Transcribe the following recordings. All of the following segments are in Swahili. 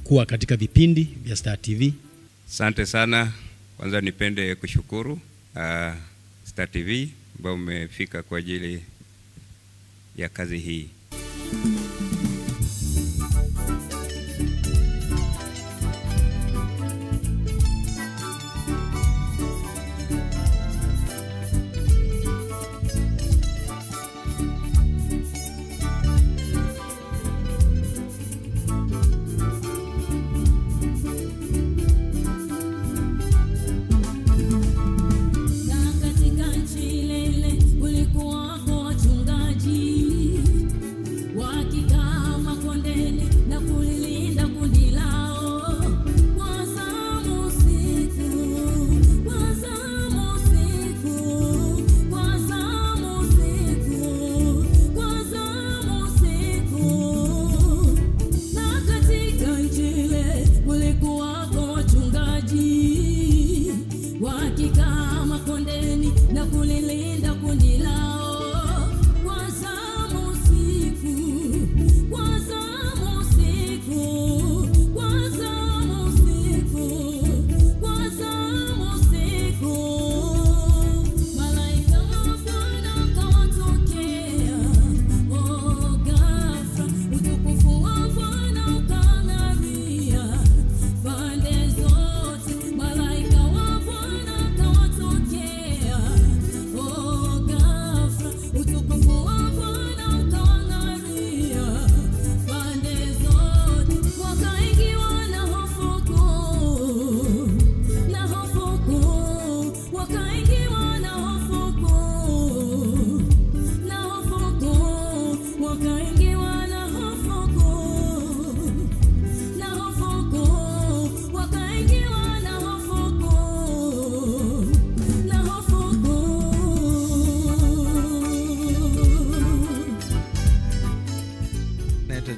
kuwa katika vipindi vya Star TV. Asante sana. Kwanza nipende kushukuru Star TV ambao umefika kwa ajili ya kazi hii.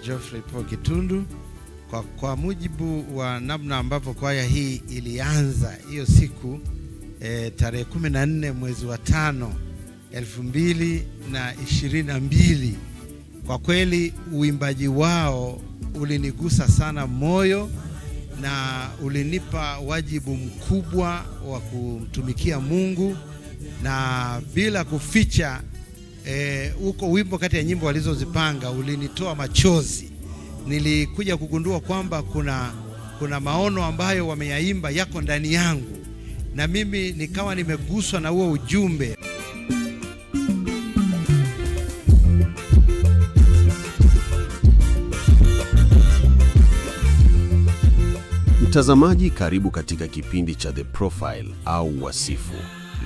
Geoffrey Paul Kitundu. Kwa mujibu wa namna ambavyo kwaya hii ilianza hiyo siku tarehe 14 mwezi wa 5 2022, kwa kweli uimbaji wao ulinigusa sana moyo na ulinipa wajibu mkubwa wa kumtumikia Mungu, na bila kuficha uko wimbo kati ya nyimbo walizozipanga ulinitoa machozi. Nilikuja kugundua kwamba kuna maono ambayo wameyaimba yako ndani yangu, na mimi nikawa nimeguswa na huo ujumbe. Mtazamaji, karibu katika kipindi cha The Profile au Wasifu.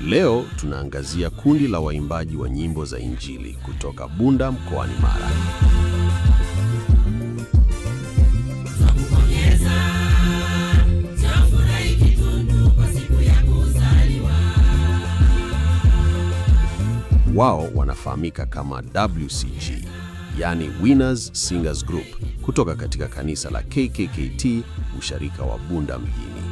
Leo tunaangazia kundi la waimbaji wa nyimbo za Injili kutoka Bunda mkoani Mara. Wao wanafahamika kama WCG, yani Winners Singers Group, kutoka katika kanisa la KKKT usharika wa Bunda mjini.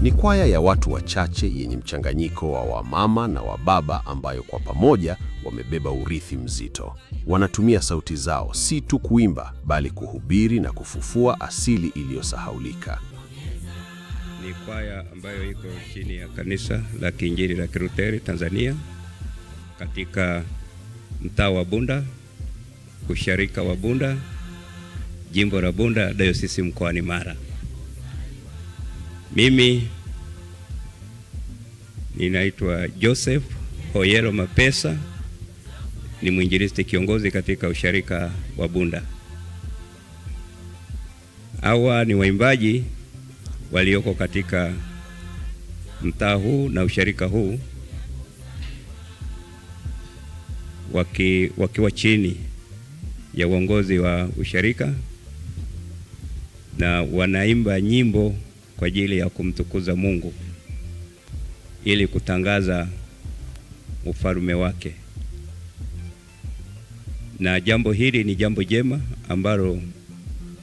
Ni kwaya ya watu wachache yenye mchanganyiko wa wamama na wababa ambayo kwa pamoja wamebeba urithi mzito. Wanatumia sauti zao si tu kuimba, bali kuhubiri na kufufua asili iliyosahaulika. Ni kwaya ambayo iko chini ya kanisa la Kiinjili la Kilutheri Tanzania katika mtaa wa Bunda, usharika wa Bunda, jimbo la Bunda, dayosisi mkoani Mara. Mimi ninaitwa Joseph Hoyero Mapesa, ni mwinjilisti kiongozi katika usharika wa Bunda. Hawa ni waimbaji walioko katika mtaa huu na usharika huu wakiwa chini ya uongozi wa usharika, na wanaimba nyimbo kwa ajili ya kumtukuza Mungu ili kutangaza ufalme wake. Na jambo hili ni jambo jema ambalo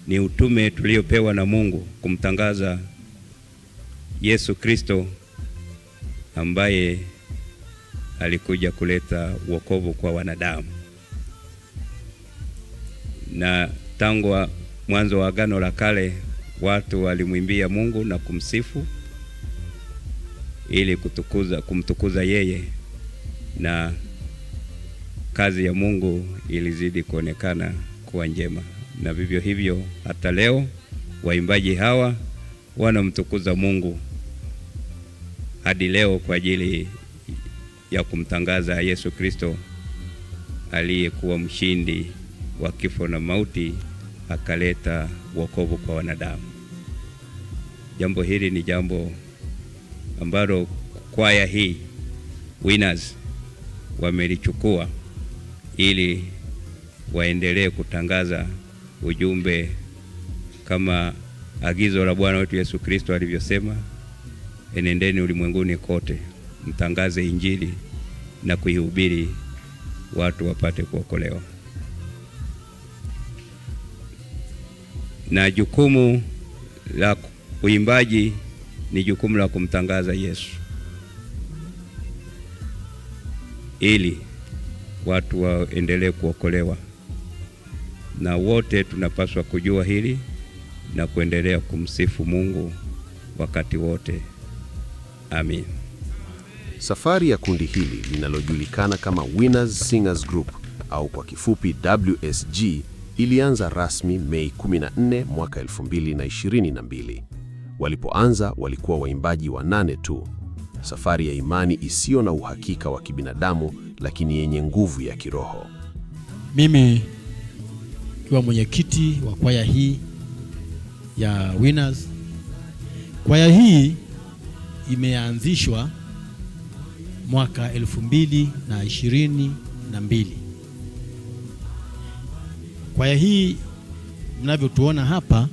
ni utume tuliopewa na Mungu kumtangaza Yesu Kristo ambaye alikuja kuleta wokovu kwa wanadamu. Na tangu mwanzo wa Agano la Kale watu walimwimbia Mungu na kumsifu ili kumtukuza yeye, na kazi ya Mungu ilizidi kuonekana kuwa njema. Na vivyo hivyo hata leo waimbaji hawa wanamtukuza Mungu hadi leo kwa ajili ya kumtangaza Yesu Kristo aliyekuwa mshindi wa kifo na mauti, akaleta wokovu kwa wanadamu. Jambo hili ni jambo ambalo kwaya hii Winners wamelichukua ili waendelee kutangaza ujumbe kama agizo la Bwana wetu Yesu Kristo alivyosema, enendeni ulimwenguni kote mtangaze Injili na kuihubiri watu wapate kuokolewa. Na jukumu la uimbaji ni jukumu la kumtangaza Yesu ili watu waendelee kuokolewa, na wote tunapaswa kujua hili na kuendelea kumsifu Mungu wakati wote. Amin. Safari ya kundi hili linalojulikana kama Winners Singers Group au kwa kifupi WSG ilianza rasmi Mei 14 mwaka 2022. Walipoanza walikuwa waimbaji 8 tu. Safari ya imani isiyo na uhakika wa kibinadamu lakini yenye nguvu ya kiroho. Mimi kiwa mwenyekiti wa kwaya hii ya Winners. Kwaya hii imeanzishwa mwaka 2022. Kwaya hii mnavyotuona hapa,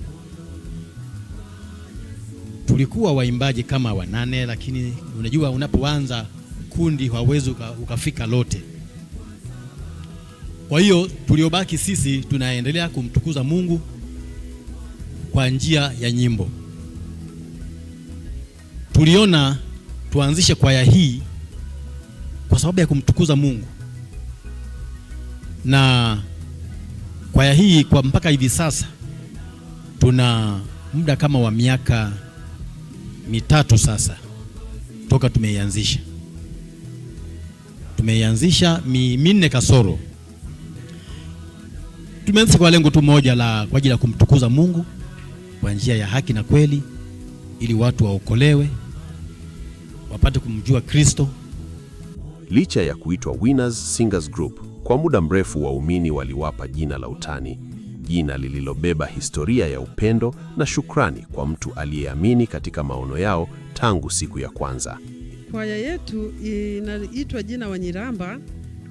tulikuwa waimbaji kama 8, lakini unajua unapoanza kundi hauwezi ukafika lote. Kwa hiyo tuliobaki sisi tunaendelea kumtukuza Mungu kwa njia ya nyimbo. Tuliona tuanzishe kwaya hii kwa sababu ya kumtukuza Mungu, na kwaya hii kwa mpaka hivi sasa tuna muda kama wa miaka 3 sasa toka tumeianzisha. Tumeianzisha 4 kasoro. Tumeanza kwa lengo tu moja la kwa ajili ya kumtukuza Mungu kwa njia ya haki na kweli, ili watu waokolewe, wapate kumjua Kristo. Licha ya kuitwa Winners Singers Group, kwa muda mrefu waumini waliwapa jina la utani, jina lililobeba historia ya upendo na shukrani kwa mtu aliyeamini katika maono yao tangu siku ya kwanza. Kwaya yetu inaitwa jina Wanyiramba.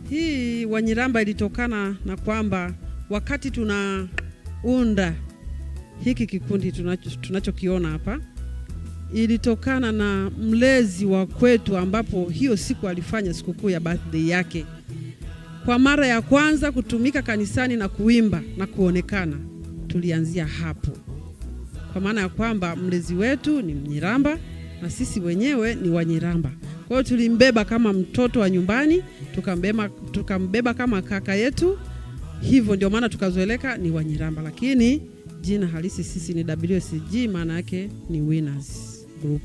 Hii Wanyiramba ilitokana na kwamba wakati tunaunda hiki kikundi tunachokiona hapa, ilitokana na mlezi wa kwetu, ambapo hiyo siku alifanya sikukuu ya birthday yake. Kwa mara ya kwanza kutumika kanisani na kuimba na kuonekana, tulianzia hapo. Kwa maana ya kwamba mlezi wetu ni Mnyiramba na sisi wenyewe ni Wanyiramba. Kwa hiyo tulimbeba kama mtoto wa nyumbani, tukambeba kama kaka yetu. Hivyo ndio maana tukazoeleka ni Wanyiramba, lakini jina halisi sisi ni WSG, maana yake ni Winners Group.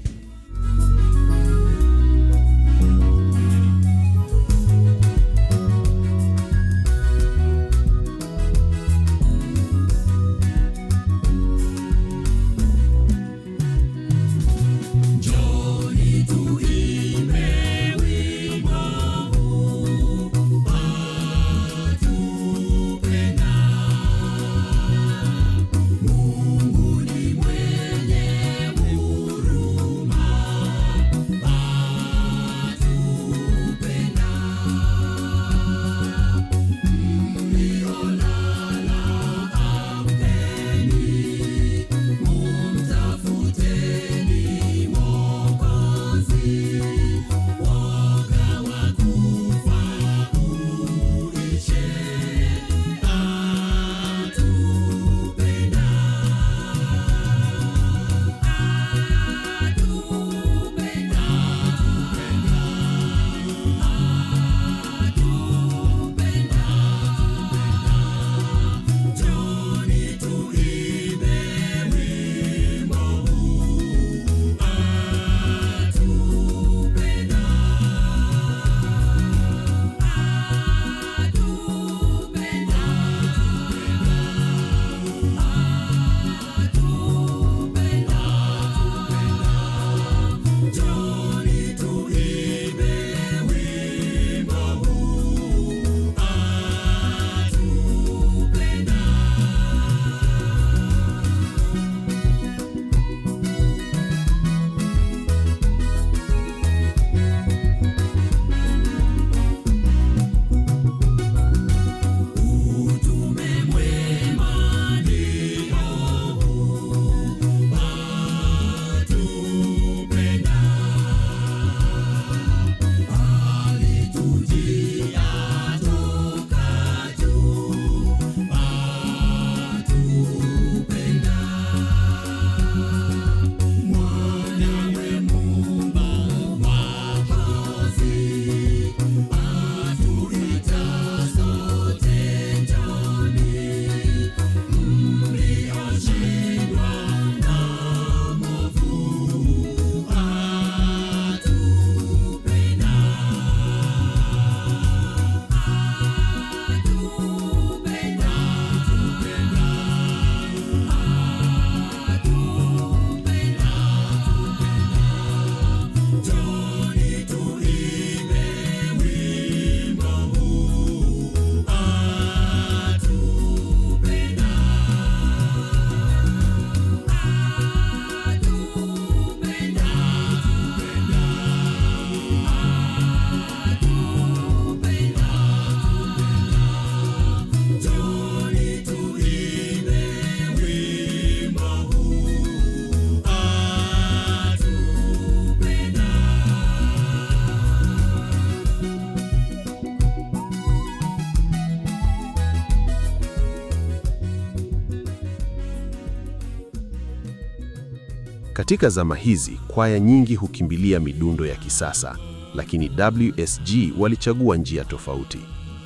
Katika zama hizi, kwaya nyingi hukimbilia midundo ya kisasa, lakini WSG walichagua njia tofauti,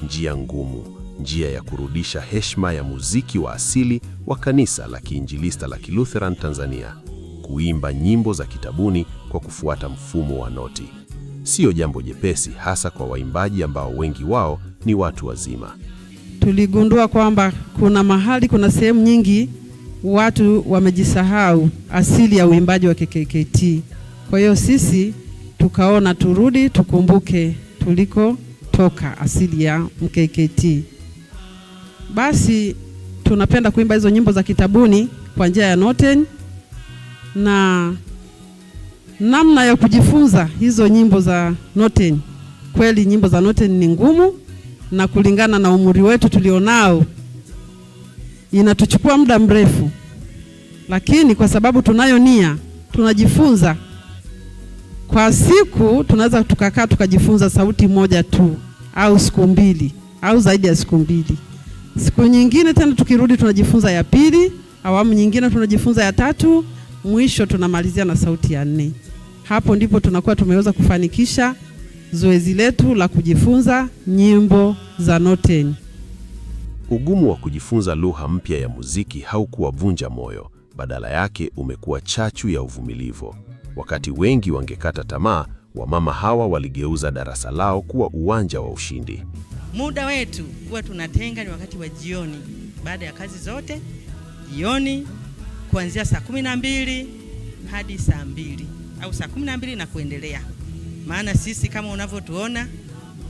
njia ngumu, njia ya kurudisha heshima ya muziki wa asili wa kanisa la Kiinjilista la Kilutheran Tanzania, kuimba nyimbo za kitabuni kwa kufuata mfumo wa noti. Sio jambo jepesi, hasa kwa waimbaji ambao wengi wao ni watu wazima. Tuligundua kwamba kuna sehemu nyingi watu wamejisahau asili ya uimbaji wa KKKT. Kwa hiyo sisi tukaona turudi tukumbuke tuliko toka asili ya MKKT. Basi tunapenda kuimba hizo nyimbo za kitabuni kwa njia ya noten, na namna ya kujifunza hizo nyimbo za noten. Kweli nyimbo za noten ni ngumu, na kulingana na umri wetu tulionao inatuchukua muda mrefu, lakini kwa sababu tunayo nia, tunajifunza kwa siku. Tunaweza tukakaa tukajifunza sauti moja tu, au siku mbili, au zaidi ya siku mbili. Siku nyingine tena tukirudi tunajifunza ya pili, awamu nyingine tunajifunza ya tatu, mwisho tunamalizia na sauti ya 4. Hapo ndipo tunakuwa tumeweza kufanikisha zoezi letu la kujifunza nyimbo za noten. Ugumu wa kujifunza lugha mpya ya muziki haukuwavunja moyo, badala yake umekuwa chachu ya uvumilivu. Wakati wengi wangekata tamaa, wamama hawa waligeuza darasa lao kuwa uwanja wa ushindi. Muda wetu huwa tunatenga ni wakati wa jioni, baada ya kazi zote, jioni kuanzia saa 12 hadi saa 2 au saa 12 na kuendelea. Maana sisi kama unavyotuona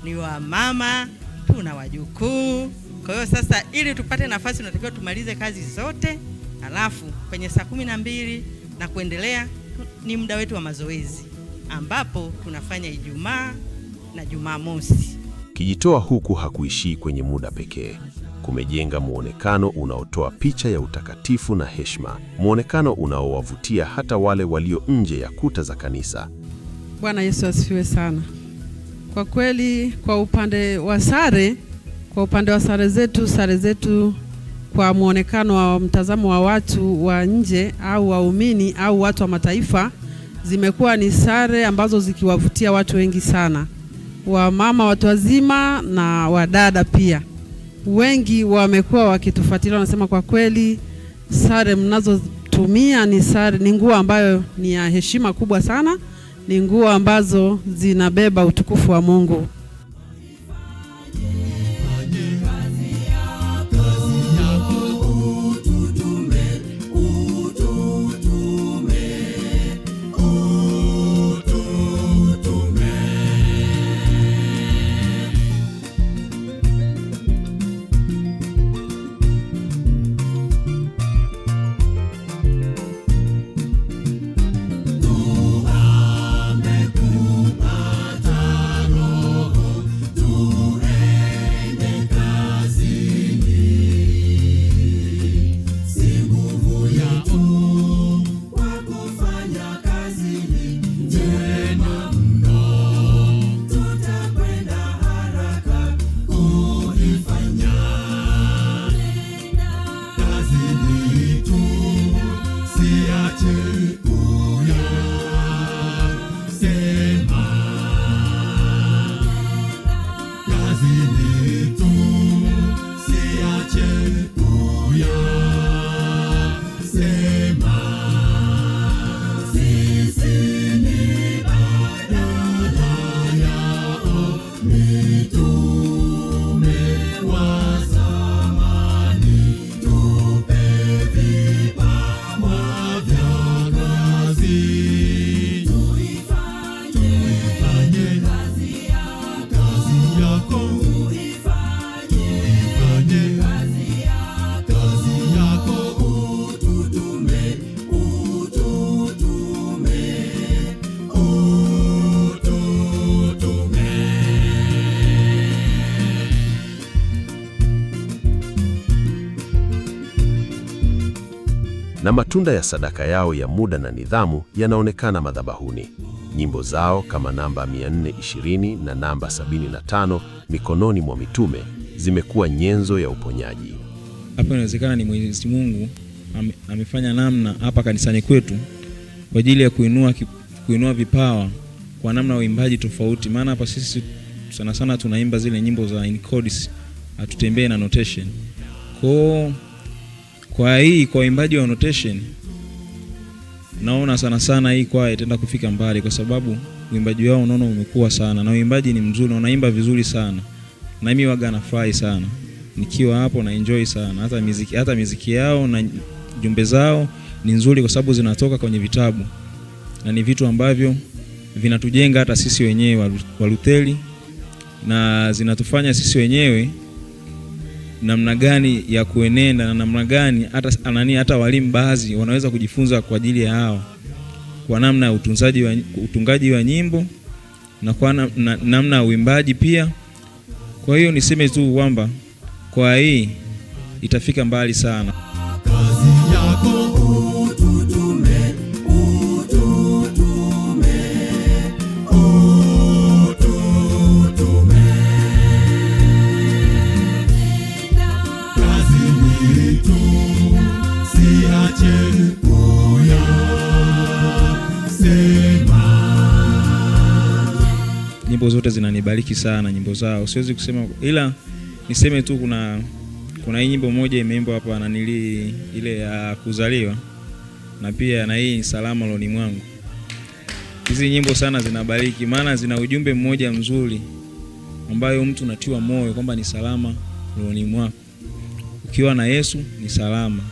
ni wamama, tuna wajukuu. Kwa hiyo sasa ili tupate nafasi tunatakiwa tumalize kazi zote, alafu kwenye saa 12 na kuendelea ni muda wetu wa mazoezi, ambapo tunafanya Ijumaa na Jumamosi. Kijitoa huku hakuishii kwenye muda pekee. Kumejenga muonekano unaotoa picha ya utakatifu na heshima, muonekano unaowavutia hata wale walio nje ya kuta za kanisa. Bwana Yesu asifiwe sana. Kwa kweli kwa upande wa sare zetu kwa muonekano wa mtazamo wa watu wa nje au waumini au watu wa mataifa, zimekuwa ni sare ambazo zikiwavutia watu wengi sana. Wamama, watu wazima na wadada pia. Wengi wamekuwa wakitufuatilia, wanasema kwa kweli sare mnazotumia ni nguo ambayo ni ya heshima kubwa sana, ni nguo ambazo zinabeba utukufu wa Mungu. Na matunda ya sadaka yao ya muda na nidhamu yanaonekana madhabahuni. Nyimbo zao kama namba 420 na namba 75 mikononi mwa mitume zimekuwa nyenzo ya uponyaji. Hapa inawezekana ni Mwenyezi Mungu amefanya namna hapa kanisani kwetu kwa ajili ya kuinua vipawa kwa namna uimbaji tofauti. Maana hapa sisi sana sana tunaimba zile nyimbo za in chords, hatutembee na notation. Kwa uimbaji wa notation naona sana sana hii kwaya itaenda kufika mbali, kwa sababu uimbaji wao unaona umekuwa sana, na uimbaji ni mzuri, wanaimba vizuri sana, na mimi waga nafurahi sana nikiwa hapo, na enjoy sana. Hata muziki yao na jumbe zao ni nzuri, kwa sababu zinatoka kwenye vitabu na ni vitu ambavyo vinatujenga hata sisi wenyewe wa Lutheri, na zinatufanya sisi wenyewe namna gani ya kuenenda, na namna gani hata walimu baadhi wanaweza kujifunza kwa ajili ya hao, kwa namna ya utungaji wa nyimbo na kwa namna ya uimbaji pia. Kwa hiyo niseme tu kwamba kwa hii itafika mbali sana. Kazi yako ututume. Kazi yetu siache kuyasema. Nyimbo zote zinanibariki sana, nyimbo zao siwezi kusema, ila niseme tu kuna hii nyimbo moja imeimbwa hapa na ile ya kuzaliwa, na pia na hii salama rohoni mwangu. Hizi nyimbo sana zinabariki, maana zina ujumbe mmoja mzuri ambayo mtu natiwa moyo kwamba ni salama rohoni mwako, ukiwa na Yesu ni salama.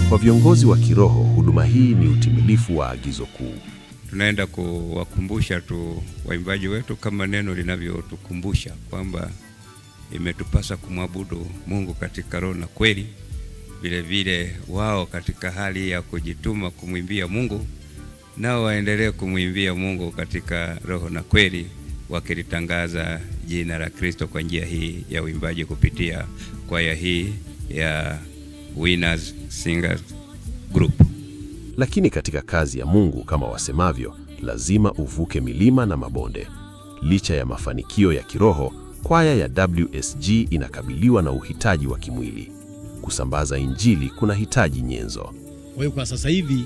Kwa viongozi wa kiroho, huduma hii ni utimilifu wa agizo kuu. Tunaenda kuwakumbusha tu waimbaji wetu kama neno linavyotukumbusha kwamba imetupasa kumwabudu Mungu katika roho na kweli. Vile vile wao katika hali ya kujituma kumwimbia Mungu, nao waendelee kumwimbia Mungu katika roho na kweli, wakilitangaza jina la Kristo kwa njia hii ya uimbaji kupitia kwaya hii ya Winners Singers Group. Lakini katika kazi ya Mungu, kama wasemavyo, lazima uvuke milima na mabonde. Licha ya mafanikio ya kiroho, kwaya ya WSG inakabiliwa na uhitaji wa kimwili. Kusambaza Injili kuna hitaji nyenzo. Kwa hiyo kwa sasa hivi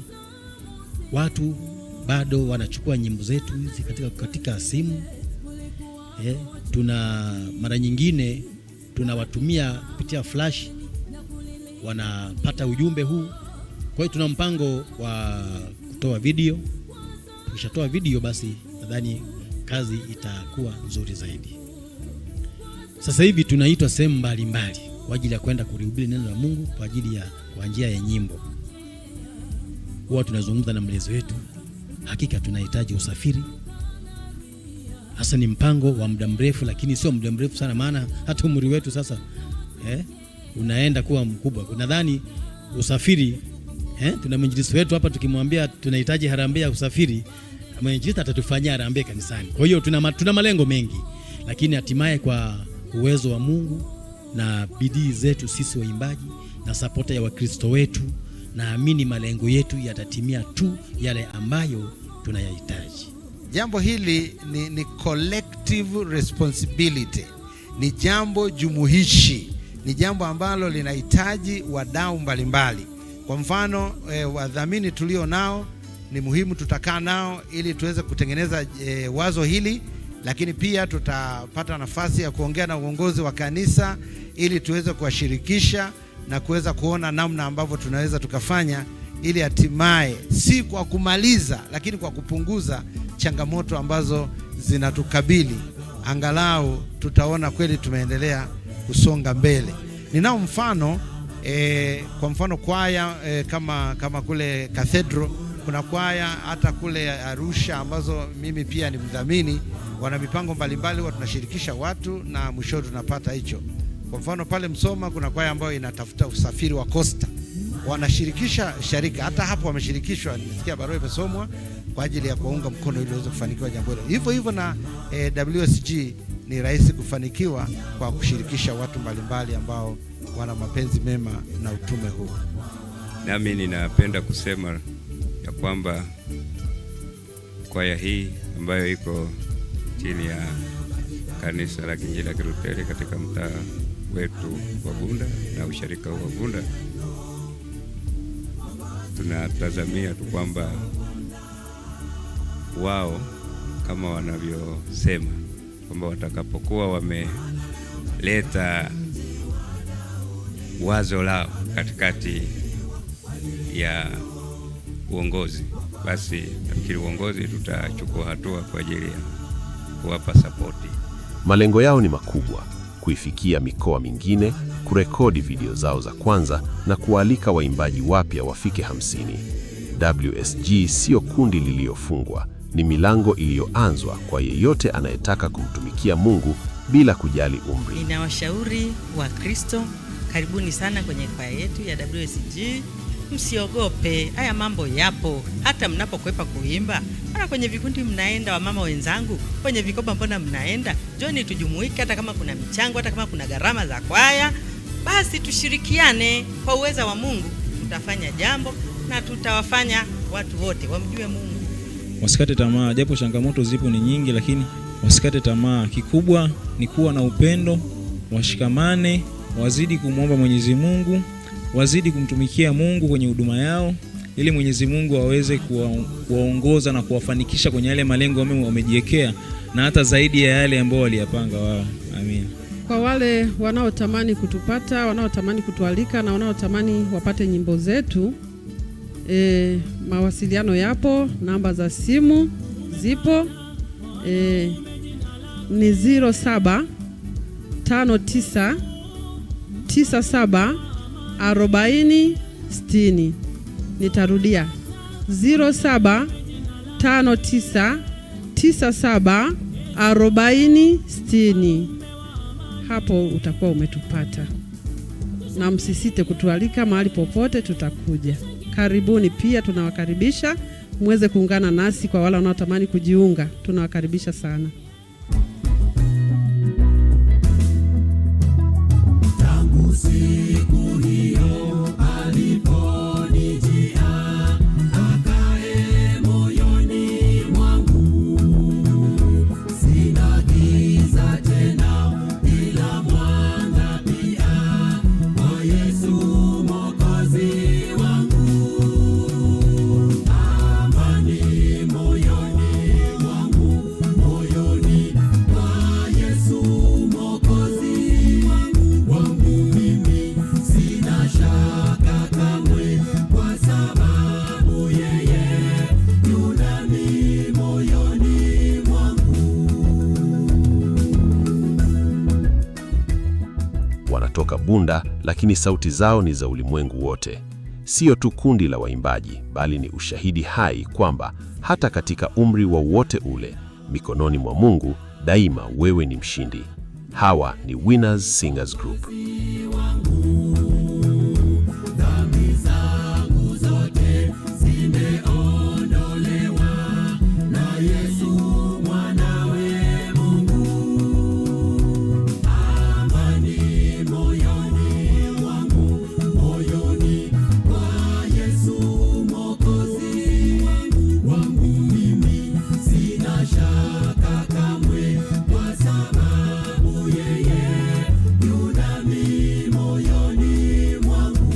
watu bado wanachukua nyimbo zetu hizi katika simu. Tuna mara nyingine tunawatumia kupitia flash, wanapata ujumbe huu. Kwa hiyo tuna mpango wa kutoa video. Tukishatoa video basi nadhani kazi itakuwa nzuri zaidi. Sasa hivi tunaitwa sehemu mbalimbali kwa ajili ya kwenda kulihubiri neno la Mungu kwa njia ya nyimbo. Huwa tunazungumza na mlezi wetu, hakika tunahitaji usafiri. Hasa ni mpango wa muda mrefu, lakini sio muda mrefu sana, maana hata umri wetu sasa unaenda kuwa mkubwa. Nadhani usafiri, tuna mwinjilisti wetu hapa, tukimwambia tunahitaji harambee ya usafiri, mwinjilisti atatufanyia harambee kanisani. Kwa hiyo tuna malengo mengi, lakini hatimaye kwa uwezo wa Mungu na bidii zetu sisi waimbaji na sapota ya Wakristo wetu, naamini malengo yetu yatatimia tu yale ambayo tunayahitaji. Jambo hili ni collective responsibility, ni jambo jumuishi, ni jambo ambalo linahitaji wadau mbalimbali. Kwa mfano wadhamini tulio nao ni muhimu, tutakaa nao ili tuweze kutengeneza wazo hili, lakini pia tutapata nafasi ya kuongea na uongozi wa kanisa ili tuweze kuwashirikisha na kuweza kuona namna ambavyo tunaweza tukafanya, ili hatimaye si kwa kumaliza, lakini kwa kupunguza changamoto ambazo zinatukabili, angalau tutaona kweli tumeendelea kusonga mbele. Ninao mfano kwa mfano kwaya kama kule Cathedral Kuna kwaya hata kule Arusha ambazo mimi pia ni mdhamini, wana mipango mbalimbali, huwa tunashirikisha watu na mwisho tunapata hicho. Kwa mfano pale Msoma kuna kwaya ambayo inatafuta usafiri wa costa, wanashirikisha sharika, hata hapo wameshirikishwa, nisikia barua imesomwa kwa ajili ya kuunga mkono ili waweze kufanikiwa jambo hilo. Hivyo hivyo na WSG ni rahisi kufanikiwa kwa kushirikisha watu mbalimbali ambao wana mapenzi mema na utume huu. Nami ninapenda kusema ya kwamba kwaya hii ambayo iko chini ya kanisa la Kiinjili la Kilutheri katika mtaa wetu wa Bunda na usharika wa Bunda, tunatazamia tu kwamba wao kama wanavyosema kwamba watakapokuwa wameleta wazo lao katikati ya uongozi, basi nafikiri uongozi tutachukua hatua kwa ajili ya kuwapa sapoti. Malengo yao ni makubwa: kuifikia mikoa mingine, kurekodi video zao za kwanza na kualika waimbaji wapya wafike 50. WSG sio kundi lililofungwa, ni milango iliyoanzwa kwa yeyote anayetaka kumtumikia Mungu bila kujali umri. Ninawashauri wa Kristo, karibuni sana kwenye kwaya yetu ya WSG. Msiogope, haya mambo yapo. Hata mnapokwepa kuimba, hata kwenye vikundi mnaenda, wa mama wenzangu, kwenye vikoba mbona mnaenda? Joni tujumuike, hata kama kuna michango, hata kama kuna gharama za kwaya, basi tushirikiane. Kwa uweza wa Mungu tutafanya jambo na tutawafanya watu wote wamjue Mungu. Wasikate tamaa, japo changamoto zipo ni nyingi, lakini wasikate tamaa. Kikubwa ni kuwa na upendo, washikamane, wazidi kumwomba Mwenyezi Mungu, wazidi kumtumikia Mungu kwenye huduma yao, ili Mwenyezi Mungu aweze kuwaongoza na kuwafanikisha kwenye yale malengo wamejiwekea, na hata zaidi ya yale ambao waliyapanga wao. Amin. Kwa wale wanaotamani kutupata, wanaotamani kutualika na wanaotamani wapate nyimbo zetu, mawasiliano yapo, namba za simu zipo, ni 0759974060. Nitarudia 0759974060. Hapo utakuwa umetupata, na msisite kutualika mahali popote, tutakuja. Karibuni. Pia tunawakaribisha muweze kuungana nasi. Kwa wale wanaotamani kujiunga, tunawakaribisha sana. Tangu siku hiyo aliponijia, akae moyoni mwangu, sina giza tena ila mwanga pia, kwa Yesu Mwokozi wangu. Amani moyoni mwangu, moyoni kwa Yesu Mwokozi wangu mimi, sina shaka kamwe, kwa sababu yeye yunami moyoni mwangu. Wanatoka Bunda, lakini sauti zao ni za ulimwengu wote. Sio tu kundi la waimbaji, bali ni ushahidi hai kwamba hata katika umri wa wote ule, mikononi mwa Mungu daima wewe ni mshindi. Hawa ni Winners Singers Group. Dhambi zangu zote zimeondolewa na Yesu mwanawe Mungu. Amani moyoni mwangu, moyoni kwa Yesu Mwokozi wangu mimi, sina shaka kamwe, kwa sababu yeye yunami moyoni mwangu.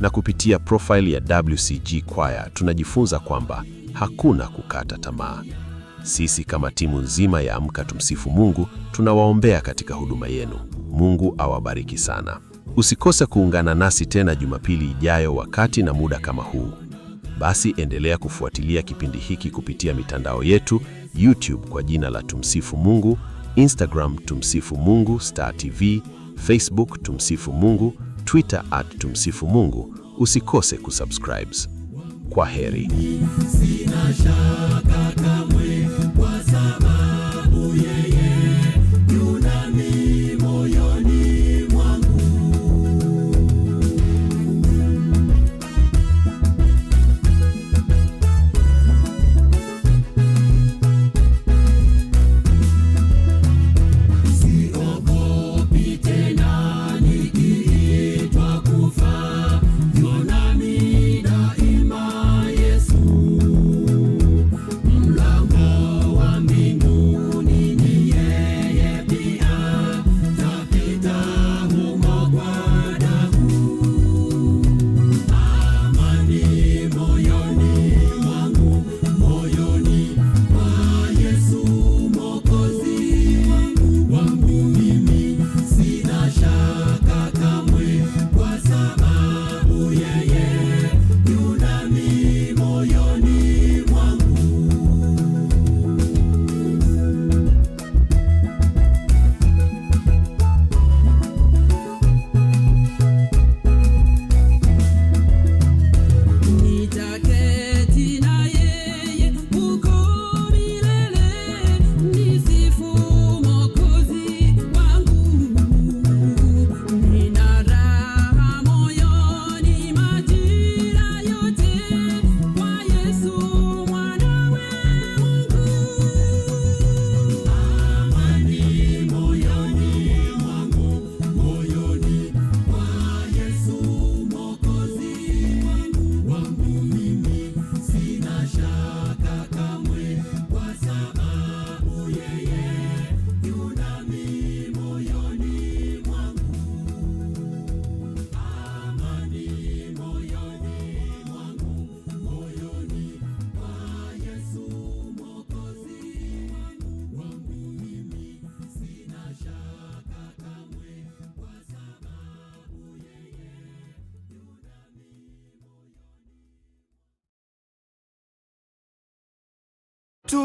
Na kupitia profile ya WCG Choir tunajifunza kwamba hakuna kukata tamaa. Sisi kama timu nzima ya Amka Tumsifu Mungu tunawaombea katika huduma yenu. Mungu awabariki sana. Usikose kuungana nasi tena Jumapili ijayo wakati na muda kama huu. Basi endelea kufuatilia kipindi hiki kupitia mitandao yetu, YouTube kwa jina la Tumsifu Mungu, Instagram Tumsifu Mungu Star TV, Facebook Tumsifu Mungu, Twitter @Tumsifu Mungu. Usikose kusubscribe. Kwa heri. Sina shaka